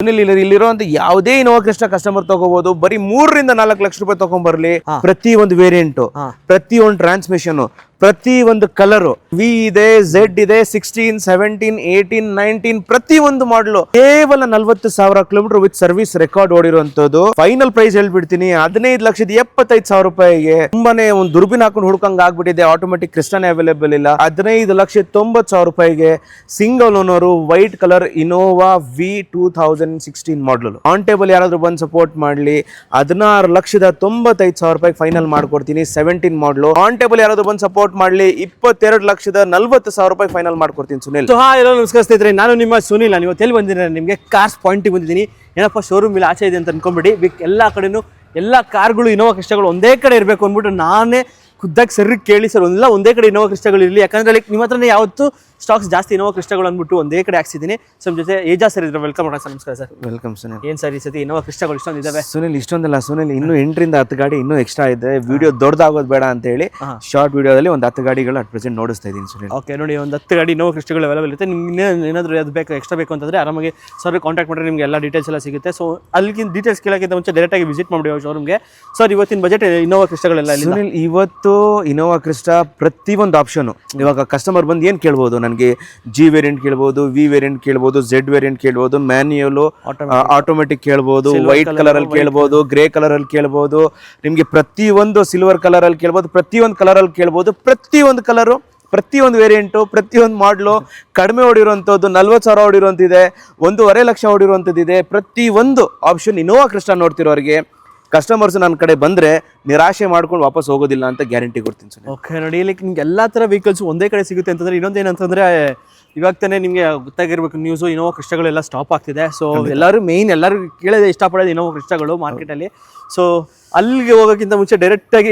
ಇಲ್ಲಿರುವಂತ ಯಾವುದೇ Innova Crysta customer ತಗೋಬಹುದು. ಬರೀ 3 ರಿಂದ 4 ಲಕ್ಷ ರೂಪಾಯಿ ತಗೊಂಡ್ಬರ್ಲಿ. ಪ್ರತಿ ಒಂದು ವೇರಿಯಂಟ್, ಪ್ರತಿ ಒಂದು ಟ್ರಾನ್ಸ್ಮಿಷನ್, ಪ್ರತಿ ಒಂದು ಕಲರ್, ವಿ ಇದೆ, ಝೆಡ್ ಇದೆ, 16, 17, 18, 19 ಪ್ರತಿ ಒಂದು ಮಾಡಲು ಕೇವಲ 40,000 ಕಿಲೋಮೀಟರ್ ವಿತ್ ಸರ್ವಿಸ್ ರೆಕಾರ್ಡ್ ಓಡಿರುವಂತದ್ದು. ಫೈನಲ್ ಪ್ರೈಸ್ ಹೇಳ್ಬಿಡ್ತೀನಿ, 15,75,000 ರೂಪಾಯಿಗೆ. ತುಂಬಾನೇ ಒಂದು ದುರ್ಬಿನ್ ಹಾಕೊಂಡು ಹುಡ್ಕಂಗ್ ಆಗ್ಬಿಟ್ಟಿದೆ. ಆಟೋಮೆಟಿಕ್ ಕ್ರಿಸ್ಟಾನೇ ಅವೈಲೇಬಲ್ ಇಲ್ಲ. 15,90,000 ರೂಪಾಯಿಗೆ single owner white colour Innova V 2016 model. On table ಯಾರಾದ್ರೂ ಬಂದು ಸಪೋರ್ಟ್ ಮಾಡ್ಲಿ, 16,95,000 ರೂಪಾಯಿ ಫೈನಲ್ ಮಾಡ್ಕೊಡ್ತೀನಿ. 17 ಮಾಡಲು. ಆನ್ ಟೇಬಲ್ ಯಾರಾದ್ರೂ ಬಂದು ಸಪೋರ್ಟ್ ಮಾಡ್ಲಿ, 22,40,000 ರೂಪಾಯಿ ಫೈನಲ್ ಮಾಡ್ಕೊಡ್ತೀನಿ. ಸುನಿಲ್ ನಮಸ್ಕಾರ ಸ್ನೇಹಿತರೆ, ನಾನು ನಿಮ್ಮ ಸುನಿಲ್. ನಾನು ಇವತ್ತು ಎಲ್ಲಿ ಬಂದಿದ್ದೀನಿ, ನಿಮಗೆ ಕಾರ್ಸ್ ಪಾಯಿಂಟಿಗೆ ಬಂದಿದ್ದೀನಿ. ಏನಪ್ಪ ಶೋರೂಮ್ ಇಲ್ಲಿ ಆಚೆ ಇದೆ ಅಂತ ಅನ್ಕೊಂಬಿಡಿ. ಎಲ್ಲ ಕಡೆನೂ ಎಲ್ಲ ಕಾರ್ಗಳು ಇನೋವಾ ಕ್ರಿಸ್ಟಾಗಳು ಒಂದೇ ಕಡೆ ಇರಬೇಕು ಅಂದ್ಬಿಟ್ಟು ನಾನೇ ಖುದ್ದಾಗಿ ಸರಿ ಕೇಳಿ ಸರ್ ಎಲ್ಲ ಒಂದೇ ಕಡೆ ಇನೋವಾ ಕ್ರಿಸ್ಟಾಗಳು ಇರಲಿ. ಯಾಕಂದ್ರೆ ಲೈಕ್ ನಿಮ್ಮ ಹತ್ರನೇ ಯಾವತ್ತು ಸ್ಟಾಕ್ಸ್ ಜಾಸ್ತಿ ಇನೋವಾ ಕ್ರಿಸ್ಟಾಗಳು ಅಂದ್ಬಿಟ್ಟು ಒಂದೇ ಕಡೆ ಹಾಕ್ಸಿದ್ದೀನಿ. ನಮ್ಮ ಜೊತೆ ಏಜಾ ಸರ್ ಇದ್ರೆ ವೆಲ್ಕಮ್ ಮಾಡೋಣ ಸರ್. ನಮಸ್ಕಾರ ಸರ್. ವೆಲ್ಕಮ್ ಸುನಿಲ್. ಏನ್ ಸರ್ ಈ ಸತಿ ಇನೋವಾ ಕ್ರಿಸ್ಟಾಗಳು ಇಷ್ಟೊಂದು ಇದಾವೆ? ಸುನಿಲ್ ಇಷ್ಟೊಂದಲ್ಲ ಸುನಿಲ್, ಇನ್ನು 8 ರಿಂದ 10 ಗಾಡಿ ಇನ್ನೂ ಎಕ್ಸ್ಟ್ರಾ ಇದೆ. ವಿಡಿಯೋ ದೊಡ್ಡದಾಗೋದು ಬೇಡ ಅಂತ ಹೇಳಿ ಶಾರ್ಟ್ ವಿಡಿಯೋದಲ್ಲಿ ಒಂದು 10 ಗಾಡಿಗಳು ಅಟ್ ಪ್ರೆಸೆಂಟ್ ನೋಡಿಸ್ತಾ ಇದ್ದೀನಿ ಸುನಿಲ್. ಓಕೆ ನೋಡಿ, ಒಂದು 10 ಗಾಡಿ ಇನೋವಾ ಕ್ರಿಸ್ಟಾಗಳು ಅವೈಲೇಬಲ್ ಇರುತ್ತೆ. ನಿಮ್ಗೆ ಏನಾದರೂ ಅದು ಬೇಕು, ಎಕ್ಸ್ಟ್ರಾ ಬೇಕು ಅಂತಂದ್ರೆ ಆರಾಮಾಗಿ ಸರ್ ಕಾಂಟ್ಯಾಕ್ಟ್ ಮಾಡಿದ್ರೆ ನಿಮಗೆ ಎಲ್ಲ ಡೀಟೇಲ್ಸ್ ಎಲ್ಲ ಸಿಗುತ್ತೆ. ಸೊ ಅಲ್ಲಿಗಿಂತ ಡೀಟೇಲ್ಸ್ ಕೇಳೋಕ್ಕಿಂತ ಮುಂಚೆ ಡೈರೆಕ್ಟ್ ಆಗಿ ವಿಸಿಟ್ ಮಾಡಿ ಶೋರೂಮ್ಗೆ. ಸರ್ ಇವತ್ತಿನ ಬಜೆಟ್ ಇನೋವಾ ಕ್ರಿಸ್ಟಾಗಳೆಲ್ಲ ಸುನಿಲ್, ಇವತ್ತು ಇನೋವಾ ಕ್ರಿಸ್ಟಾ ಪ್ರತಿಯೊಂದು ಆಪ್ಷನ್. ಇವಾಗ ಕಸ್ಟಮರ್ ಬಂದು ಏನು ಕೇಳ್ಬೋದು, ನನಗೆ ಜಿ ವೇರಿಯಂಟ್ ಕೇಳ್ಬೋದು, ವಿ ವೇರಿಯಂಟ್ ಕೇಳ್ಬೋದು, ಝೆಡ್ ವೇರಿಯಂಟ್ ಕೇಳ್ಬೋದು, ಮ್ಯಾನ್ಯುಯಲ್, ಆಟೋಮೆಟಿಕ್ ಕೇಳ್ಬೋದು, ವೈಟ್ ಕಲರ್ ಅಲ್ಲಿ ಕೇಳ್ಬೋದು, ಗ್ರೇ ಕಲರ್ ಅಲ್ಲಿ ಕೇಳ್ಬೋದು, ನಿಮಗೆ ಪ್ರತಿಯೊಂದು ಸಿಲ್ವರ್ ಕಲರ್ ಅಲ್ಲಿ ಕೇಳ್ಬೋದು, ಪ್ರತಿಯೊಂದು ಕಲರ್ ಅಲ್ಲಿ ಕೇಳ್ಬೋದು. ಪ್ರತಿಯೊಂದು ಕಲರು, ಪ್ರತಿಯೊಂದು ವೇರಿಯಂಟು, ಪ್ರತಿಯೊಂದು ಮಾಡಲು ಕಡಿಮೆ ಓಡಿರುವಂಥದ್ದು 40,000 ಓಡಿರುವಂತಿದೆ, 1.5 ಲಕ್ಷ ಓಡಿರುವಂಥದ್ದಿದೆ. ಪ್ರತಿಯೊಂದು ಆಪ್ಷನ್ ಇನೋವಾ ಕ್ರಿಸ್ಟಾ ನೋಡ್ತಿರೋರಿಗೆ ಕಸ್ಟಮರ್ಸ್ ನನ್ನ ಕಡೆ ಬಂದರೆ ನಿರಾಶೆ ಮಾಡ್ಕೊಂಡು ವಾಪಸ್ ಹೋಗೋದಿಲ್ಲ ಅಂತ ಗ್ಯಾರಂಟಿ ಕೊಡ್ತೀನಿ ಸರ್. ಓಕೆ ನೋಡಿ, ಲೈಕ್ ನಿಮ್ಗೆ ಎಲ್ಲ ಥರ ವೆಹಿಕಲ್ಸ್ ಒಂದೇ ಕಡೆ ಸಿಗುತ್ತೆ ಅಂತಂದರೆ, ಇನ್ನೊಂದು ಏನಂತಂದರೆ ಇವಾಗ ತಾನೇ ನಿಮಗೆ ಗೊತ್ತಾಗಿರ್ಬೇಕು ನ್ಯೂಸು, ಇನೋವಾ ಕ್ರಿಸ್ಟಾಗಳೆಲ್ಲ ಸ್ಟಾಪ್ ಆಗ್ತಿದೆ. ಸೊ ಎಲ್ಲರೂ ಎಲ್ಲರೂ ಕೇಳೋದೇ ಇಷ್ಟಪಡೋದು ಇನೋವಾ ಕ್ರಿಸ್ಟಾಗಳು ಮಾರ್ಕೆಟಲ್ಲಿ. ಸೊ ಅಲ್ಲಿಗೆ ಹೋಗೋಕ್ಕಿಂತ ಮುಂಚೆ ಡೈರೆಕ್ಟಾಗಿ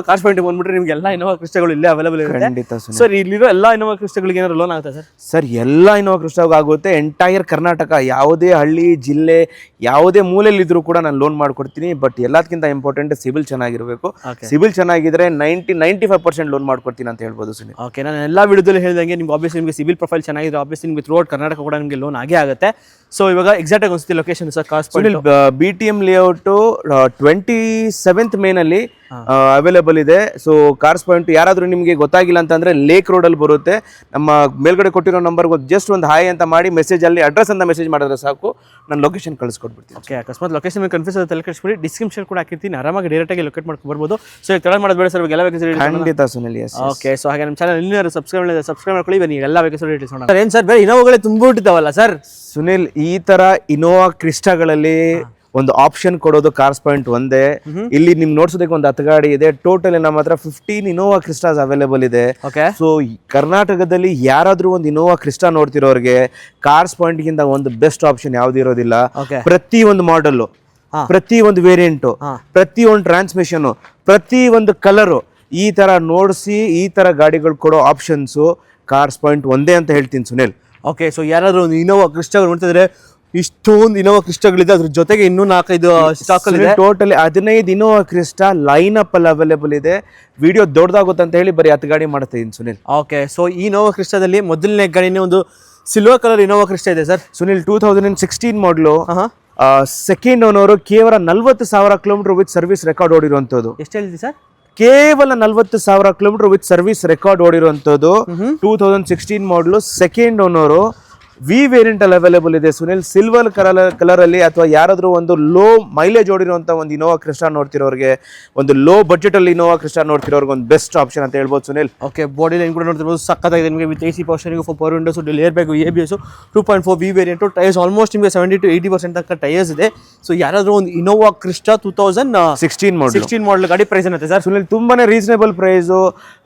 ಕಾರ್ಸ್ ಪಾಯಿಂಟಿಗೆ ಬಂದ್ಬಿಟ್ರೆ ನಿಮ್ಗೆ ಎಲ್ಲ ಇನೋವಾ ಕ್ರಿಸ್ಟಾಗಳು ಇಲ್ಲೇ ಅವೈಲೇಬಲ್ ಇರುತ್ತೆ. ಸರ್ ಇಲ್ಲಿರೋ ಎಲ್ಲ ಇನೋವಾ ಕ್ರಿಸ್ಟಾಗಳಿಗೆ ಏನಾದ್ರು ಲೋನ್ ಆಗುತ್ತೆ ಸರ್? ಸರ್ ಎಲ್ಲ ಇನೋವಾ ಕ್ರಿಸ್ಟಾಗ ಆಗುತ್ತೆ. ಎಂಟೈರ್ ಕರ್ನಾಟಕ ಯಾವುದೇ ಹಳ್ಳಿ, ಜಿಲ್ಲೆ, ಯಾವುದೇ ಮೂಲೆಯಲ್ಲಿದ್ದರೂ ಕೂಡ ನಾನು ಲೋನ್ ಮಾಡ್ಕೊಡ್ತೀನಿ. ಬಟ್ ಎಲ್ಲದಕ್ಕಿಂತ ಇಂಪಾರ್ಟೆಂಟ್ ಸಿಬಿಲ್ ಚೆನ್ನಾಗಿರಬೇಕು. ಸಿಬಿಲ್ ಚೆನ್ನಾಗಿದ್ರೆ 95% ಲೋನ್ ಮಾಡ್ಕೊಡ್ತೀನಿ ಅಂತ ಹೇಳ್ಬೋದು ಸರ್. ಓಕೆ, ನಾನು ಎಲ್ಲ ವಿಡಿಯೋದಲ್ಲಿ ಹೇಳಿದಂಗೆ ನಿಮ್ಗೆ ಆಬ್ವಿಯಸ್ಲಿ ನಿಮಗೆ ಸಿಬಿಲ್ ಪ್ರೊಫೈಲ್ ಚೆನ್ನಾಗಿದ್ರೆ ಆಬ್ವಿಯಸ್ಲಿ ನಿಮಗೆ ಥ್ರೂ ಔಟ್ ಕರ್ನಾಟಕ ಕೂಡ ನಿಮಗೆ ಲೋನ್ ಆಗೇ ಆಗುತ್ತೆ. ಸೊ ಇವಾಗ ಎಕ್ಸಾಕ್ಟ್ ಆಗಿ ಅನ್ಸುತ್ತೆ location sir cars point BTM layout 27th ಮೇನಲ್ಲಿ ಅವೈಲೇಬಲ್ ಇದೆ. ಸೊ ಕಾರ್ಸ್ ಪಾಯಿಂಟ್ ಯಾರಾದರೂ ನಿಮಗೆ ಗೊತ್ತಾಗಿಲ್ಲ ಅಂತಂದ್ರೆ ಲೇಕ್ ರೋಡ್ ಅಲ್ಲಿ ಬರುತ್ತೆ. ನಮ್ಮ ಮೇಲ್ಗಡೆ ಕೊಟ್ಟಿರೋ ನಂಬರ್ಗೆ ಜಸ್ಟ್ ಒಂದು ಹಾಯ್ ಅಂತ ಮಾಡಿ ಮೆಸೇಜ್ ಅಲ್ಲಿ ಅಡ್ರೆಸ್ ಅಂತ ಮೆಸೇಜ್ ಮಾಡಿದ್ರೆ ಸಾಕು, ನಾನು ಲೊಕೇಶನ್ ಕಳಿಸ್ಕೊಡ್ಬಿಡ್ತೀನಿ. ಓಕೆ, ಅಕಸ್ಮಾತ್ ಲೊಕೇಶನ್ ಮೇಲೆ ಕನ್ಫ್ಯೂಸ್ ಆಗುತ್ತೆ ಕಳಿಸ್ಬಿಡಿ, ಡಿಸ್ಕ್ರಿಪ್ಷನ್ ಕೂಡ ಹಾಕಿರ್ತೀನಿ, ಆರಾಮಾಗಿ ಡೈರೆಕ್ಟ್ ಆಗಿ ಲೊಕೇಟ್ ಮಾಡ್ಕೊಂಡು ಬರ್ಬೋದು. ಸೊ ಈಗ ತಡ ಮಾಡೋದು ಬೇಡ ಸರ್, ಎಲ್ಲ ವೆಹಿಕಲ್ಸ್ ಖಂಡಿತ ಸುನಿಲ್. ಓಕೆ, ಸೊ ಹಾಗೆ ನಮ್ಮ ಚಾನಲ್ ಇನ್ನೂ ಸಬ್ಸ್ಕ್ರೈಬ್ ಮಾಡ್ಕೊಳ್ಳಿ. ಬನ್ನಿ ಎಲ್ಲ ವೆಹಿಕಲ್ಸ್ ಡೀಟೇಲ್ಸ್ ನೋಡೋಣ. ಏನು ಸರ್ ಬೇರೆ ಇನೋವಾಗಳೇ ತುಂಬಿಟ್ಟಿದ್ದಾವಲ್ಲ ಸರ್? ಸುನಿಲ್, ಈ ತರ ಇನೋವಾ ಕ್ರಿಸ್ಟಾಗಳಲ್ಲಿ ಒಂದು ಆಪ್ಷನ್ ಕೊಡೋದು ಕಾರ್ಸ್ ಪಾಯಿಂಟ್ ಒಂದೇ. ಇಲ್ಲಿ ನಿಮ್ಗೆ ನೋಡ್ಸೋದಕ್ಕೆ ಒಂದು 10 ಗಾಡಿ ಇದೆ. ಟೋಟಲ್ ನಮ್ಮ ಹತ್ರ 15 ಇನೋವಾ ಕ್ರಿಸ್ಟಾಸ್ ಅವೈಲೇಬಲ್ ಇದೆ. ಸೊ ಕರ್ನಾಟಕದಲ್ಲಿ ಯಾರಾದ್ರೂ ಒಂದು ಇನೋವಾ ಕ್ರಿಸ್ಟಾ ನೋಡ್ತಿರೋರಿಗೆ ಕಾರ್ಸ್ ಪಾಯಿಂಟ್ ಗಿಂತ ಒಂದು ಬೆಸ್ಟ್ ಆಪ್ಷನ್ ಯಾವ್ದು ಇರೋದಿಲ್ಲ. ಪ್ರತಿ ಒಂದು ಮಾಡಲ್, ಪ್ರತಿ ಒಂದು ವೇರಿಯಂಟ್, ಪ್ರತಿ ಒಂದು ಟ್ರಾನ್ಸ್ಮಿಷನ್, ಪ್ರತಿ ಒಂದು ಕಲರು, ಈ ತರ ನೋಡಿಸಿ ಈ ತರ ಗಾಡಿಗಳು ಕೊಡೋ ಆಪ್ಷನ್ಸ್ ಕಾರ್ಸ್ ಪಾಯಿಂಟ್ ಒಂದೇ ಅಂತ ಹೇಳ್ತೀನಿ ಸುನಿಲ್. ಓಕೆ, ಸೊ ಯಾರಾದ್ರೂ ಒಂದು ಇನೋವಾ ಕ್ರಿಸ್ಟಾ ನೋಡ್ತಿದ್ರೆ ಇಷ್ಟೊಂದು ಇನೋವಾ ಕ್ರಿಸ್ಟಾಗಳಿದೆ, ಅದ್ರ ಜೊತೆಗೆ ಇನ್ನೂ 4-5 ಸ್ಟಾಕ್ ಅಲ್ಲಿ totally 15 Innova Crysta line up ಅಲ್ಲಿ ಅವೈಲೇಬಲ್ ಇದೆ. ವಿಡಿಯೋ ದೊಡ್ಡದಾಗುತ್ತೆ ಅಂತ ಹೇಳಿ ಬರೀ 10 ಗಾಡಿ ಮಾಡ್ತಾ ಇದ್ದೀನಿ ಸುನಿಲ್. ಓಕೆ, ಸೊ ಈ ಇನೋವಾ ಕ್ರಿಸ್ಟಾದಲ್ಲಿ ಮೊದಲನೇ ಗಾಡಿನೇ ಒಂದು ಸಿಲ್ವರ್ ಕಲರ್ ಇನೋವಾ ಕ್ರಿಸ್ಟಾ ಇದೆ ಸರ್ ಸುನಿಲ್. 2016 ಮಾಡಲು, ಸೆಕೆಂಡ್ ಓನರ್, ಕೇವಲ 40,000 ಕಿಲೋಮೀಟರ್ ವಿತ್ ಸರ್ವಿಸ್ ರೆಕಾರ್ಡ್ ಓಡಿರುವಂತದ್ದು. ಎಷ್ಟು ಹೇಳಿದ್ರಿ ಸರ್? ಕೇವಲ 40,000 ಕಿಲೋಮೀಟರ್ ವಿತ್ ಸರ್ವಿಸ್ ರೆಕಾರ್ಡ್ ಓಡಿರುವಂತದ್ದು. 2016 ಮಾಡಲು, ಸೆಕೆಂಡ್ ಓನರು, ವಿ ವೇರಿಯಂಟ್ ಅಲ್ಲಿ ಅವೈಲೇಬಲ್ ಇದೆ ಸುನಿಲ್. ಸಿಲ್ವರ್ ಕಲರ್ ಅಲ್ಲಿ ಅಥವಾ ಯಾರಾದ್ರೂ ಒಂದು ಲೋ ಮೈಲೇಜ್ ಓಡಿರುವಂತ ಒಂದು ಇನೋವಾ ಕ್ರಿಸ್ಟಾ ನೋಡ್ತಿರೋರಿಗೆ, ಒಂದು ಲೋ ಬಜೆಟ್ ಅಲ್ಲಿ ಇನೋವಾ ಕ್ರಿಸ್ಟಾ ನೋಡ್ತಿರೋರಿಗೆ ಒಂದು ಬೆಸ್ಟ್ ಆಪ್ಷನ್ ಅಂತ ಹೇಳ್ಬೋದು ಸುನಿಲ್. ಓಕೆ, ಬಾಡಿ ಲೈನ್ ಕೂಡ ನೋಡ್ತಿರ್ಬೋದು, ಸಕ್ಕತ್ತಾಗಿದೆ ನಿಮಗೆ. With AC power steering, power windows, air bag, ABS, 2.4 V variant, tyres almost ನಿಮಗೆ 70 to 80% ತನಕ ಟೈರ್ಸ್ ಇದೆ. ಸೊ ಯಾರಾದ್ರೂ ಒಂದು ಇನೋವಾ ಕ್ರಿಸ್ಟಾ 2016 ಮಾಡಲ್ ಗಾಡಿ ಪ್ರೈಸ್ ಏನಂತೆ ಸರ್? ಸುನಿಲ್, ತುಂಬಾನೇ ರೀಸನೇಬಲ್ ಪ್ರೈಸ್.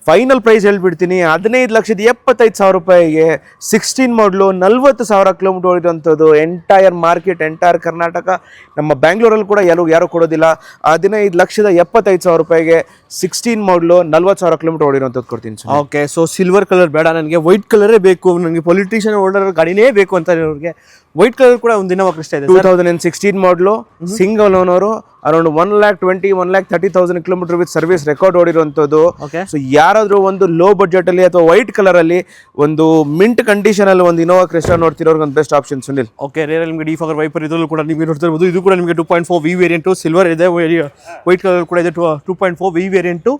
ಫೈನಲ್ ಪ್ರೈಸ್ ಹೇಳ್ಬಿಡ್ತೀನಿ, 15,75,000 ರೂಪಾಯಿಗೆ 16 ಮಾಡಲು, 40,000 ಕಿಲೋಮೀಟರ್ ಓಡಿರುವಂಥದ್ದು. ಎಂಟೈರ್ ಮಾರ್ಕೆಟ್, ಎಂಟೈರ್ ಕರ್ನಾಟಕ, ನಮ್ಮ ಬ್ಯಾಂಗ್ಳೂರಲ್ಲಿ ಕೂಡ ಯಾರು ಕೊಡೋದಿಲ್ಲ. 15,75,000 ರೂಪಾಯಿಗೆ 16 ಮಾಡಲು, 40,000 ಕಿಲೋಮೀಟರ್ ಓಡಿರುವಂಥದ್ದು ಕೊಡ್ತೀನಿ. ಓಕೆ, ಸೊ ಸಿಲ್ವರ್ ಕಲರ್ ಬೇಡ ನನಗೆ, ವೈಟ್ ಕಲರೇ ಬೇಕು ನನಗೆ, ಪೊಲಿಟಿಷಿಯನ್ ಓಡರ್ ಗಾಡಿನೇ ಬೇಕು ಅಂತ ಅವ್ರಿಗೆ ವೈಟ್ ಕಲರ್ ಕೂಡ ಒಂದು ಇನೋವಾ ಕ್ರಿಸ್ಟಾ ಇದೆ 2016 model, single owner, around 1,20,000-1,30,000 kilometre with service record ಓಡಿರುವಂತದ್ದು. ಓಕೆ ಸೊ ಯಾರಾದ್ರೂ ಒಂದು ಲೋ ಬಜೆಟ್ ಅಲ್ಲಿ ಅಥವಾ ವೈಟ್ ಕಲರ್ ಅಲ್ಲಿ ಒಂದು ಮಿಂಟ್ ಕಂಡೀಷನ್ ಅಲ್ಲಿ ಒಂದು ಇನೋವಾ ಕ್ರಿಸ್ಟಾ ನೋಡ್ತಿರೋರ್ಗೆ ಒಂದು best option Sunil. Okay rear ನಿಮಗೆ ಡಿಫಾಗರ್ ವೈಪರ್ ಇದರಲ್ಲೂ ಕೂಡ ನಿಮಗೆ ನೋಡ್ತಾ ಇರ್ಬೋದು. ಇದು ಕೂಡ ನಿಮಗೆ 2.4 ವಿ ವೇರಿಯಂಟು, ಸಿಲ್ವರ್ ಇದೆ, ವೈಟ್ ಕಲರ್ ಕೂಡ ಇದೆ 2.4 ವಿ ವೇರಿಯಂಟು,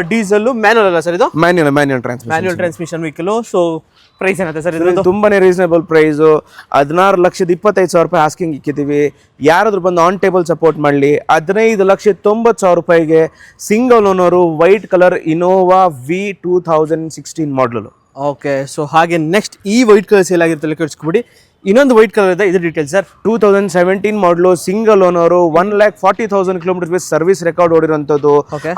ಡೀಸೆಲ್ ಮ್ಯಾನುವಲ್ ಅಲ್ಲ ಸರ್ ಇದು? Manual transmission vehicle. So price ಏನಾಗುತ್ತೆ ಸರ್ ಇದು? ತುಂಬಾನೇ ರೀಸನಬಲ್ ಪ್ರೈಸ್. 16,25,000 ರೂಪಾಯಿ ಆಸ್ಕಿಂಗ್ ಇಕ್ಕಿದ್ದೀವಿ. ಯಾರಾದ್ರೂ ಬಂದು ಆನ್ ಟೇಬಲ್ ಸಪೋರ್ಟ್ ಮಾಡಲಿ 15,90,000 ರೂಪಾಯಿಗೆ single owner white colour Innova V 2016 model. Okay so ಹಾಗೆ ನೆಕ್ಸ್ಟ್ ಈ ವೈಟ್ ಕಲರ್ ಸೇಲ್ ಆಗಿರ್ತಲ್ಲ ಕೇಳಿಸ್ಕೊಬಿಡಿ. ಇನ್ನೊಂದು ವೈಟ್ ಕಲರ್ ಇದೆ, ಇದು detail sir. 2017 model, single owner, 1,40,000 kilometre with service record ಓಡಿರುವಂತದ್ದು.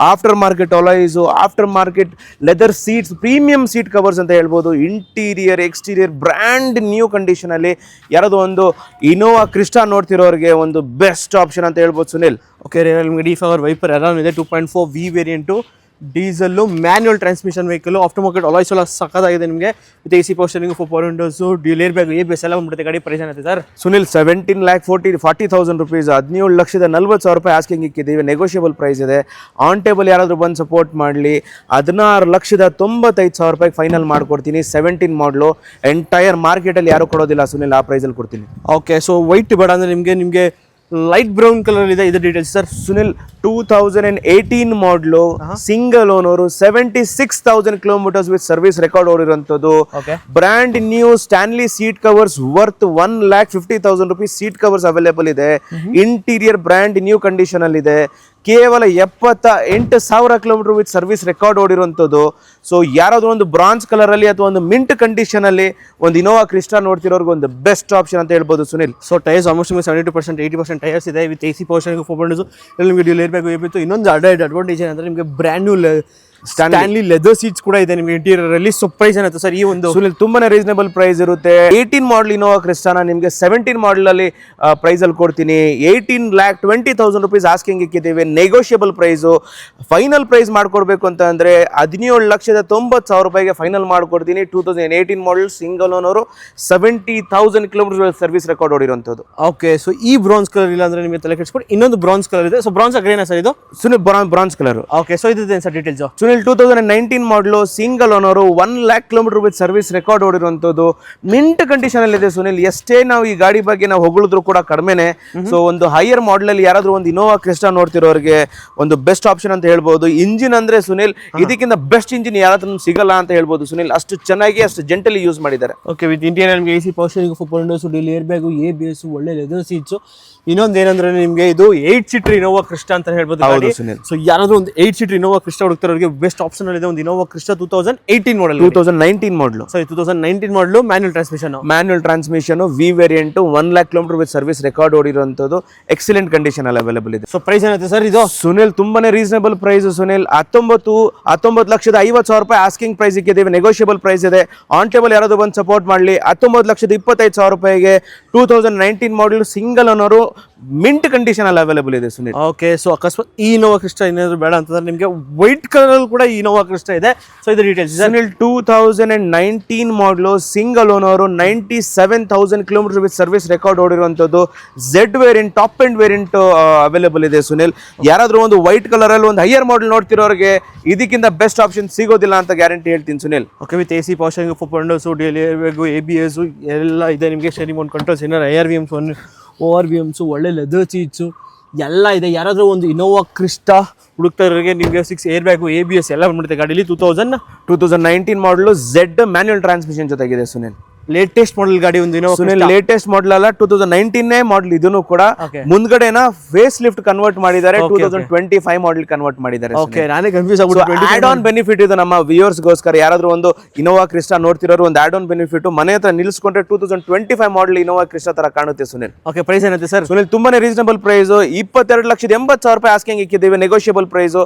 After market alloys, aftermarket leather seats, premium seat covers ಅಂತ ಹೇಳ್ಬೋದು. Interior exterior brand new condition ಅಲ್ಲಿ ಯಾರಾದ್ರು ಒಂದು ಇನೋವಾ ಕ್ರಿಸ್ಟಾ ನೋಡ್ತಿರೋರಿಗೆ ಒಂದು ಬೆಸ್ಟ್ ಆಪ್ಷನ್ ಅಂತ ಹೇಳ್ಬೋದು ಸುನಿಲ್. ಓಕೆ ನಿಮಗೆ ಡಿಫಾಗರ್ ವೈಪರ್ ಎಲ್ಲ ಇದೆ, 2.4 V variant, diesel, manual transmission vehicle, after market alloys ಎಲ್ಲ ಸಕ್ಕತ್ತಾಗಿದೆ ನಿಮಗೆ. With AC power steering, 4 windows, air bag, ABS ಎಲ್ಲ ಬಂದ್ಬಿಡುತ್ತೆ. ಗಾಡಿ ಪ್ರೈಸ್ ಏನಾಗುತ್ತೆ ಸರ್? ಸುನಿಲ್ 17,40,000 ರುಪೀಸ್, 17,40,000 ರೂಪಾಯಿ ಆಸ್ಕಿಂಗ್ ಇಕ್ಕಿದ್ದೀವಿ. ನೆಗೋಷಿಯಬಲ್ ಪ್ರೈಸ್ ಇದೆ. ಆನ್ ಟೇಬಲ್ ಯಾರಾದರೂ ಬಂದು ಸಪೋರ್ಟ್ ಮಾಡಲಿ 16,95,000 ರೂಪಾಯಿಗೆ ಫೈನಲ್ ಮಾಡ್ಕೊಡ್ತೀನಿ. 17 ಮಾಡಲು, ಎಂಟೈರ್ ಮಾರ್ಕೆಟಲ್ಲಿ ಯಾರು ಕೊಡೋದಿಲ್ಲ ಸುನಿಲ್, ಆ ಪ್ರೈಸಲ್ಲಿ ಕೊಡ್ತೀನಿ. ಓಕೆ ಸೊ ವೈಟ್ ಬೇಡ ಅಂದರೆ ನಿಮಗೆ ಲೈಟ್ ಬ್ರೌನ್ ಕಲರ್ ಇದೆ, ಇದು details sir. Sunil 2018 model, single owner, 76,000 kilometres with service record ಓಡಿರುವಂತದ್ದು. Brand new Stanley seat covers worth 1,50,000 rupees seat covers available ಇದೆ. ಇಂಟೀರಿಯರ್ ಬ್ರ್ಯಾಂಡ್ ನ್ಯೂ ಕಂಡೀಷನ್ ಅಲ್ಲಿ ಇದೆ. ಕೇವಲ 78,000 ಕಿಲೋಮೀಟರ್ ವಿತ್ ಸರ್ವಿಸ್ ರೆಕಾರ್ಡ್ ಓಡಿರುವಂಥದ್ದು. ಸೊ ಯಾರಾದ್ರೂ ಒಂದು ಬ್ರಾನ್ಸ್ ಕಲರ್ ಅಲ್ಲಿ ಅಥವಾ ಒಂದು ಮಿಂಟ್ ಕಂಡೀಷನ್ ಅಲ್ಲಿ ಒಂದು ಇನೋವಾ ಕ್ರಿಸ್ಟಾ ನೋಡ್ತಿರೋರ್ಗೆ ಒಂದು ಬೆಸ್ಟ್ ಆಪ್ಷನ್ ಅಂತ ಹೇಳ್ಬೋದು Sunil. So tyres almost 72% 80% tyres ಇದೆ. With AC power steering, 4 windows, ನಿಮಗೆ ಡ್ಯೂಲ್ ಏರ್ ಬ್ಯಾಗ್, ABS. ಇನ್ನೊಂದು ಅಡ್ವಾಂಟೇಜ್ ಏನಂದ್ರೆ ನಿಮಗೆ brand new Stanley leather seats ಕೂಡ ಇದೆ ನಿಮಗೆ ಇಂಟೀರಿಯರ್ ಅಲ್ಲಿ. ಸೊ ಪ್ರೈಸ್ ಏನಾಯ್ತು ಸರ್ ಈ ಒಂದು? ಸುನಿಲ್ ತುಂಬಾನೇ ರೀಸನಬಲ್ ಪ್ರೈಸ್ ಇರುತ್ತೆ. 18 ಮಾಡಲ್ ಇನೋವಾ ಕ್ರಿಸ್ಟಾನ ನಿಮಗೆ 17 ಮಾಡಲ್ ಅಲ್ಲಿ ಪ್ರೈಸ್ ಅಲ್ಲಿ ಕೊಡ್ತೀನಿ. 18,20,000 ರೂಪೀಸ್ ಆಸ್ಕಿಂಗ್ ಇಕ್ಕಿದ್ದೀವಿ. Negotiable price. ಫೈನಲ್ ಪ್ರೈಸ್ ಮಾಡ್ಕೊಡ್ಬೇಕು ಅಂತ ಅಂದ್ರೆ 17,90,000 ರೂಪಾಯಿಗೆ ಫೈನಲ್ ಮಾಡ್ಕೊಡ್ತೀನಿ. 2018 model, single owner, 70,000 kilometre service record ಓಡಿರುವಂತದ್ದು. ಓಕೆ ಸೊ ಈ ಬ್ರಾನ್ಸ್ ಕಲರ್ ಇಲ್ಲ ಅಂದ್ರೆ ನಿಮಗೆ ತಲೆ ಕೆಡಿಸ್ಕೊಂಡು ಇನ್ನೊಂದು ಬ್ರಾನ್ಸ್ ಕಲರ್ ಇದೆ. ಸೊ ಬ್ರಾನ್ಸ್ ಅಗ್ರೇನಾ ಸರ್ ಇದು? Sunil bronze colour. Okay so ಇದು sir details. Sunil 2019 model, single owner, 1,00,000 kilometre with service record ಓಡಿರುವಂತದ್ದು. ಮಿಂಟ್ ಕಂಡೀಷನ್ ಅಲ್ಲಿ ಇದೆ ಸುನಿಲ್. ಎಷ್ಟೇ ನಾವು ಈ ಗಾಡಿ ಬಗ್ಗೆ ನಾವು ಹೊಗಳಿದ್ರು ಕೂಡ ಕಡಿಮೆನೆ. ಸೊ ಒಂದು ಹೈಯರ್ ಮಾಡಲ್ ಅಲ್ಲಿ ಯಾರಾದ್ರೂ ಒಂದು ಇನೋವಾ ಕ್ರಿಸ್ಟಾ ನೋಡ್ತಿರೋರಿಗೆ ಒಂದು ಬೆಸ್ಟ್ ಆಪ್ಷನ್ ಅಂತ ಹೇಳ್ಬೋದು. ಇಂಜಿನ್ ಅಂದ್ರೆ ಸುನಿಲ್ ಇದಕ್ಕಿಂತ ಬೆಸ್ಟ್ ಇಂಜಿನ್ ಯಾರಾದ್ರೂ ಸಿಗಲ್ಲ ಅಂತ ಹೇಳ್ಬೋದು ಸುನಿಲ್. ಅಷ್ಟು ಚೆನ್ನಾಗಿ ಅಷ್ಟು ಜೆಂಟಲಿ ಯೂಸ್ ಮಾಡಿದ್ದಾರೆ. ಓಕೆ ವಿತ್ ಇಂಟೀರಿಯರ್ ನಿಮಗೆ AC power steering, 4 Windows, dual air bag, ABS, ಒಳ್ಳೆ ಲೆದರ್ ಸೀಟ್ಸ್. ಇನ್ನೊಂದು ಏನಂದ್ರೆ ನಿಮಗೆ ಇದು 8 ಸೀಟರ್ ಇನೋವಾ ಕ್ರಿಸ್ಟಾ ಅಂತ ಹೇಳ್ಬೋದು. ಸೊ ಯಾರಾದ್ರೂ ಒಂದು 8 ಸೀಟರ್ ಇನೋವಾ ಕ್ರಿಸ್ಟಾ ಹುಡುಕ್ತಾರೋರಿಗೆ ಬೆಸ್ಟ್ ಆಪ್ಷನ್ ಅಲ್ಲಿ ಇದೆ ಒಂದು ಇನೋವಾ ಕ್ರಿಸ್ಟಾ 2018 ಮಾಡಲ್. 2019 ಮಾಡಲು. So 2019 model, manual transmission, V variant, 1,00,000 kilometre with service record ಓಡಿರುವಂತದ್ದು. ಎಕ್ಸಲೆಂಟ್ ಕಂಡೀಷನ್ ಅಲ್ಲಿ ಅವೈಲೇಬಲ್ ಇದೆ. ಸೊ ಪ್ರೈಸ್ ಏನಾಗುತ್ತೆ ಸರ್ ಇದು? ಸುನಿಲ್ ತುಂಬಾನೇ ರೀಸನಬಲ್ ಪ್ರೈಸ್ ಸುನಿಲ್. 19,50,000 ರೂಪಾಯಿ ಆಸ್ಕಿಂಗ್ ಪ್ರೈಸ್ ಇಕ್ಕಿದ್ದೀವಿ. ನೆಗೋಷಿಯಬಲ್ ಪ್ರೈಸ್ ಇದೆ. ಆನ್ ಟೇಬಲ್ ಯಾರಾದ್ರೂ ಬಂದು ಸಪೋರ್ಟ್ ಮಾಡಲಿ 19,25,000 ರೂಪಾಯಿಗೆ 2019 model, single owner, mint condition ಅಲ್ಲಿ ಅವೈಲೇಬಲ್ ಇದೆ ಸುನಿಲ್. ಓಕೆ ಸೊ ಅಕಸ್ಮಾತ್ ಈ ಇನೋವಾ ಕ್ರಿಸ್ಟಾ ಏನಾದ್ರು ಬೇಡ ಅಂತಂದ್ರೆ ನಿಮಗೆ ವೈಟ್ ಕಲರ್ ಕೂಡ ಇನೋವಾ ಕ್ರಿಸ್ಟಾ ಇದೆ. ಸೊ ಇದು details Sunil 2019 model, single owner, 97,000 kilometre with service record ಓಡಿರುವಂತದ್ದು. Z variant, top end variant available ಇದೆ ಸುನಿಲ್. ಯಾರಾದ್ರೂ ಒಂದು ವೈಟ್ ಕಲರ್ ಅಲ್ಲಿ ಒಂದು ಹೈಯರ್ ಮಾಡಲ್ ನೋಡ್ತಿರೋರಿಗೆ ಇದಕ್ಕಿಂತ ಬೆಸ್ಟ್ ಆಪ್ಷನ್ ಸಿಗೋದಿಲ್ಲ ಅಂತ ಗ್ಯಾರಂಟಿ ಹೇಳ್ತೀನಿ Sunil. Okay with AC power steering, 4 Windows, dual air bag, ABS ಎಲ್ಲ ಇದೆ ನಿಮಗೆ. ಸ್ಟೀರಿಂಗ್ ಮೌಂಟ್ ಕಂಟ್ರೋಲ್ಸ್, ಏನಾರು ARVMs, ORVMs, ಒಳ್ಳೆ ಲೆದರ್ ಸೀಟ್ಸು ಎಲ್ಲ ಇದೆ. ಯಾರಾದರೂ ಒಂದು ಇನೋವಾ ಕ್ರಿಸ್ಟಾ ಹುಡುಕ್ತಾ ಇರೋರಿಗೆ ನಿಮಗೆ 6 ಏರ್ ಬ್ಯಾಗು, ABS ಎಲ್ಲ ಬಂದ್ಬಿಡುತ್ತೆ ಗಾಡೀಲಿ. 2019 ಮಾಡಲು, Z ಮ್ಯಾನ್ಯುವಲ್ ಟ್ರಾನ್ಸ್ಮಿಷನ್ ಜೊತೆಗಿದೆ ಸುನಿಲ್. ಲೇಟೆಸ್ಟ್ ಮಾಡೆಲ್ ಗಾಡಿ ಒಂದು ಇನೋವಾ ಸುನಿಲ್. ಲೇಟೆಸ್ಟ್ ಮಾಡೆಲ್ ಅಲ್ಲ, 2019 ಮಾಡೆಲ್. ಇದನ್ನು ಕೂಡ ಮುಂದ್ಗಡೆನ ಫೇಸ್ ಲಿಫ್ಟ್ ಕನ್ವರ್ಟ್ ಮಾಡಿದ್ದಾರೆ. 2025 ಮಾಡೆಲ್ ಕನ್ವರ್ಟ್ ಮಾಡಿದ್ದಾರೆ. ಓಕೆ ನಾನೇ ಕನ್ಫ್ಯೂಸ್ ಆಗ್ಬಿಟ್ಟು. ಆಡ್ ಆನ್ ಬೆನಿಫಿಟ್ ಇದು ನಮ್ಮ ವ್ಯೂವರ್ಸ್ ಗೋಸ್ಕರ. ಯಾರಾದ್ರೂ ಒಂದು ಇನೋವಾ ಕ್ರಿಸ್ಟಾ ನೋಡ್ತಿರೋರು ಒಂದು ಆಡ್ ಆನ್ ಬೆನಿಫಿಟ್ ಮನೆ ಹತ್ರ ನಿಲ್ಸ್ಕೊಂಡ್ರೆ 2025 ಮಾಡೆಲ್ ಇನೋವಾ ಕ್ರಿಸ್ಟಾ ತರ ಕಾಣುತ್ತೆ ಸುನಿಲ್. ಓಕೆ ಪ್ರೈಸ್ ಏನಾಗುತ್ತೆ ಸರ್? ಸುನಿಲ್ ತುಂಬಾನೇ ರೀಸನಬಲ್ ಪ್ರೈಸ್. 22,80,000 ರೂಪಾಯಿ ಆಸ್ಕಿಂಗ್ ಇಕ್ಕಿದ್ದೀವಿ. Negotiable price.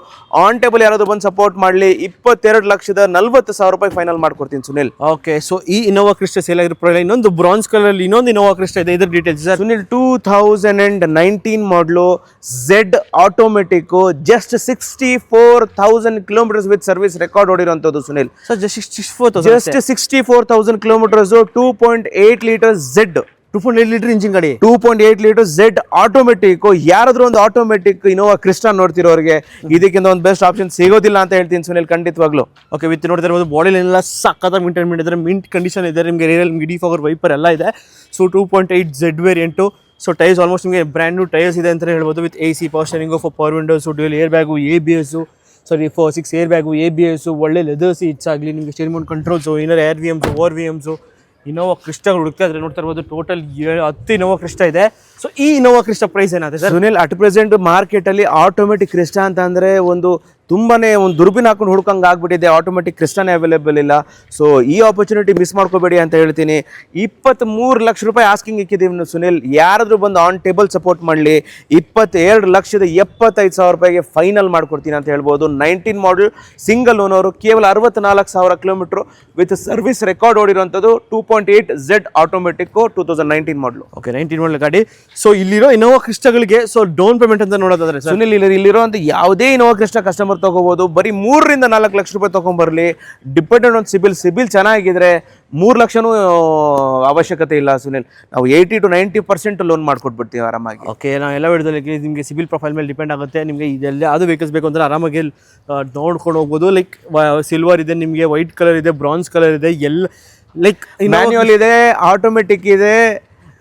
ಆನ್ ಟೇಬಲ್ ಯಾರಾದ್ರೂ ಬಂದು ಸಪೋರ್ಟ್ ಮಾಡಲಿ 22,40,000 ರೂಪಾಯಿ ಫೈನಲ್ ಮಾಡ್ಕೊಡ್ತೀನಿ ಸುನಿಲ್. ಓಕೆ ಸೊ ಈ ಇನೋವಾ ಕ್ರಿಸ್ಟಾ ಸೇಲ್ ಆಗಿರೋ ಇನ್ನೊಂದು ಬ್ರಾನ್ಸ್ ಕಲರ್ ಅಲ್ಲಿ ಇನ್ನೊಂದು ಇನೋವಾ ಕ್ರಿಸ್ಟಾ ಇದೆ. ಇದರ details sir? Sunil 2019 model, Z automatic, just 64,000 kilometres with service record ಓಡಿರುವಂತದ್ದು Sunil. Sir just 64,000 kilometres, 2.8 litre Z 2.8 litre engine ಗಾಡಿ. 2.8 ಲೀಟರ್ ಝೆಡ್ ಆಟೋಮೆಟಿಕ್. ಯಾರಾದ್ರೂ ಒಂದು ಆಟೋಮೆಟಿಕ್ ಇನೋವಾ ಕ್ರಿಸ್ಟಾ ನೋಡ್ತಿರೋರಿಗೆ ಇದಕ್ಕಿಂತ ಒಂದು ಬೆಸ್ಟ್ ಆಪ್ಷನ್ ಸಿಗೋದಿಲ್ಲ ಅಂತ ಹೇಳ್ತೀನಿ ಸುನಿಲ್, ಖಂಡಿತವಾಗ್ಲು. ಓಕೆ, ವಿತ್ ನೋಡ್ತಾ ಇರ್ಬೋದು ಬಾಡಿ ಎಲ್ಲ ಸಕ್ಕತ್ತಾಗಿ ಮೇಂಟೈನ್ ಮಾಡಿದ್ದಾರೆ, ಮಿಂಟ್ ಕಂಡೀಷನ್ ಇದೆ. ನಿಮಗೆ ರಿಯಲ್ ಮಿಡಿ ಫಾಗರ್ ವೈಪರ್ ಎಲ್ಲ ಇದೆ. So 2.8 Z variant. So tyres almost ನಿಮಗೆ ಬ್ರ್ಯಾಂಡ್ ನ್ಯೂ ಟೈರ್ಸ್ ಇದೆ ಅಂತ ಹೇಳ್ಬೋದು. With AC power steering, power windows, dual airbag, ABS, 6 airbag, ABS, ಒಳ್ಳೆ ಲೆದರ್ ಸೀಟ್ಸ್ ಆಗಲಿ, ನಿಮಗೆ steering mount controls, inner air VMs, ಓವರ್ VMs, ಇನೋವಾ ಕ್ರಿಸ್ಟಾಗಳು ಹುಡುಕ್ತಾ ಇದ್ರೆ ನೋಡ್ತಾ ಇರ್ಬೋದು. ಟೋಟಲ್ 10 ಇನೋವಾ ಕ್ರಿಸ್ಟಾ ಇದೆ. ಸೊ ಈ ಇನೋವಾ ಕ್ರಿಸ್ಟಾ ಪ್ರೈಸ್ ಏನಾಗುತ್ತೆ sir? Sunil, at present market ಅಲ್ಲಿ ಆಟೋಮೆಟಿಕ್ ಕ್ರಿಸ್ಟಾ ಅಂತ ಅಂದ್ರೆ ತುಂಬಾನೇ ಒಂದು ದುರ್ಬಿನ್ ಹಾಕೊಂಡು ಹುಡ್ಕಂಗ್ ಆಗ್ಬಿಟ್ಟಿದೆ. ಆಟೋಮೆಟಿಕ್ ಕ್ರಿಸ್ಟಾನೇ ಅವೈಲೇಬಲ್ ಇಲ್ಲ. ಸೊ ಈ ಆಪರ್ಚುನಿಟಿ ಮಿಸ್ ಮಾಡ್ಕೋಬೇಡಿ ಅಂತ ಹೇಳ್ತೀನಿ. 23 ಲಕ್ಷ ರೂಪಾಯಿ ಆಸ್ಕಿಂಗ್ ಇಕ್ಕಿದ್ದೀವಿ ಸುನಿಲ್. ಯಾರಾದ್ರೂ ಬಂದು ಆನ್ ಟೇಬಲ್ ಸಪೋರ್ಟ್ ಮಾಡಲಿ, 22,75,000 ರೂಪಾಯಿಗೆ ಫೈನಲ್ ಮಾಡ್ಕೊಡ್ತೀನಿ ಅಂತ ಹೇಳ್ಬೋದು. 19 ಮಾಡಲ್ ಸಿಂಗಲ್ ಓನರು, ಕೇವಲ 64,000 ಕಿಲೋಮೀಟರ್ ವಿತ್ ಸರ್ವಿಸ್ ರೆಕಾರ್ಡ್ ಓಡಿರುವಂಥದ್ದು. 2.8 Z automatic 2019 model. Okay, 19 model ಗಾಡಿ. ಸೊ ಇಲ್ಲಿರೋ ಇನೋವಾ ಕ್ರಿಸ್ಟಾಗಳಿಗೆ ಸೊ ಡೌನ್ ಪೇಮೆಂಟ್ ಅಂತ ನೋಡೋದಾದ್ರೆ ಸುನಿಲ್, ಇಲ್ಲಿರುವಂಥ ಯಾವುದೇ ಇನೋವಾ ಕ್ರಿಸ್ಟಾ ಕಸ್ಟಮರ್ ತಗೋಬಹುದು. ಬರೀ 3 ರಿಂದ 4 ಲಕ್ಷ ರೂಪಾಯಿ ತಗೊಂಡ್ಬರ್ಲಿ. ಡಿಪೆಂಡೆಂಟ್ ಆನ್ ಸಿಬಿಲ್ ಚೆನ್ನಾಗಿದ್ರೆ 3 ಲಕ್ಷನೂ ಅವಶ್ಯಕತೆ ಇಲ್ಲ ಸುನಿಲ್. ನಾವು 80 to 90% ಲೋನ್ ಮಾಡ್ಕೊಟ್ಬಿಡ್ತೀವಿ ಆರಾಮಾಗಿ. ಓಕೆ, ನಾವು ಎಲ್ಲ ವಿಡಿಯೋದಲ್ಲಿ ನಿಮಗೆ ಸಿಬಿಲ್ ಪ್ರೊಫೈಲ್ ಮೇಲೆ ಡಿಪೆಂಡ್ ಆಗುತ್ತೆ. ನಿಮಗೆ ಇದೆಲ್ಲ ಅದು ವೆಹಿಕಲ್ಸ್ ಬೇಕು ಅಂದರೆ ಆರಾಮಾಗಿ ನೋಡ್ಕೊಂಡು ಹೋಗ್ಬೋದು. ಲೈಕ್ ಸಿಲ್ವರ್ ಇದೆ, ನಿಮಗೆ ವೈಟ್ ಕಲರ್ ಇದೆ, ಬ್ರಾನ್ಸ್ ಕಲರ್ ಇದೆ, ಲೈಕ್ ಮ್ಯಾನ್ಯುವಲ್ ಇದೆ, ಆಟೋಮೆಟಿಕ್ ಇದೆ,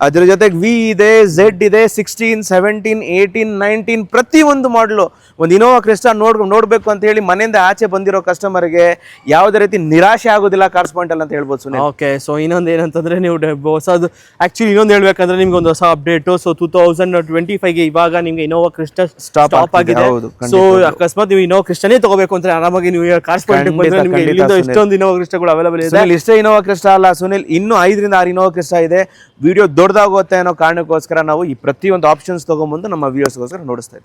ಅದ್ರ ಜೊತೆಗೆ ವಿ ಇದೆ, ಝೆಡ್ ಇದೆ, 16, 17, 18, 19 ಪ್ರತಿಯೊಂದು ಮಾಡಲು. ಒಂದು ಇನೋವಾ ಕ್ರಿಸ್ಟಾ ನೋಡ್ಬೇಕು ಅಂತ ಹೇಳಿ ಮನೆಯಿಂದ ಆಚೆ ಬಂದಿರೋ ಕಸ್ಟಮರ್ಗೆ ಯಾವುದೇ ರೀತಿ ನಿರಾಶೆ ಆಗೋದಿಲ್ಲ ಕಾರ್ಸ್ ಪಾಯಿಂಟ್ ಅಲ್ಲಿ ಅಂತ ಹೇಳ್ಬೋದು ಸುನಿಲ್. ಓಕೆ, ಸೊ ಇನ್ನೊಂದು ಏನಂತಂದ್ರೆ ನೀವು ಹೊಸದು ಆಕ್ಚುಲಿ ಇನ್ನೊಂದು ಹೇಳ್ಬೇಕಂದ್ರೆ ನಿಮ್ಗೆ ಒಂದು ಹೊಸ ಅಪ್ಡೇಟು. ಸೊ 2025ಗೆ ಇವಾಗ ನಿಮ್ಗೆ ಇನೋವಾ ಕ್ರಿಸ್ಟಾ ಸ್ಟಾಪ್ ಆಗಿದೆ. ಸೊ ಅಕಸ್ಮಾತ್ ನೀವು ಇನೋವಾ ಕ್ರಿಸ್ಟಾನೇ ತಗೋಬೇಕು ಅಂದ್ರೆ ಆರಾಮಾಗಿ ನೀವು ಕಾರ್ಸ್ ಪಾಯಿಂಟ್ ಬಂದ್ರೆ ನಿಮಗೆ ಇಲ್ಲಿಂದ ಎಷ್ಟೊಂದು ಇನೋವಾ ಕ್ರಿಸ್ಟಾಗಳು ಅವೈಲೇಬಲ್ ಇದೆ. ಇಷ್ಟೇ ಇನೋವಾ ಕ್ರಿಸ್ಟಾ ಅಲ್ಲ ಸುನಿಲ್, ಇನ್ನೂ 5 ರಿಂದ 6 ಇನೋವಾ ಕ್ರಿಸ್ಟಾ ಇದೆ. ವಿಡಿಯೋ ದೊಡ್ಡದಾಗುತ್ತೆ ಅನ್ನೋ ಕಾರಣಕ್ಕೋಸ್ಕರ ನಾವು ಈ ಪ್ರತಿಯೊಂದು ಆಪ್ಷನ್ಸ್ ತಗೊಂಡ್ಬಂದು ನಮ್ಮ ವ್ಯೂವರ್ಸ್ಗೋಸ್ಕರ ನೋಡಿಸ್ತಾ ಇದ್ದೀವಿ.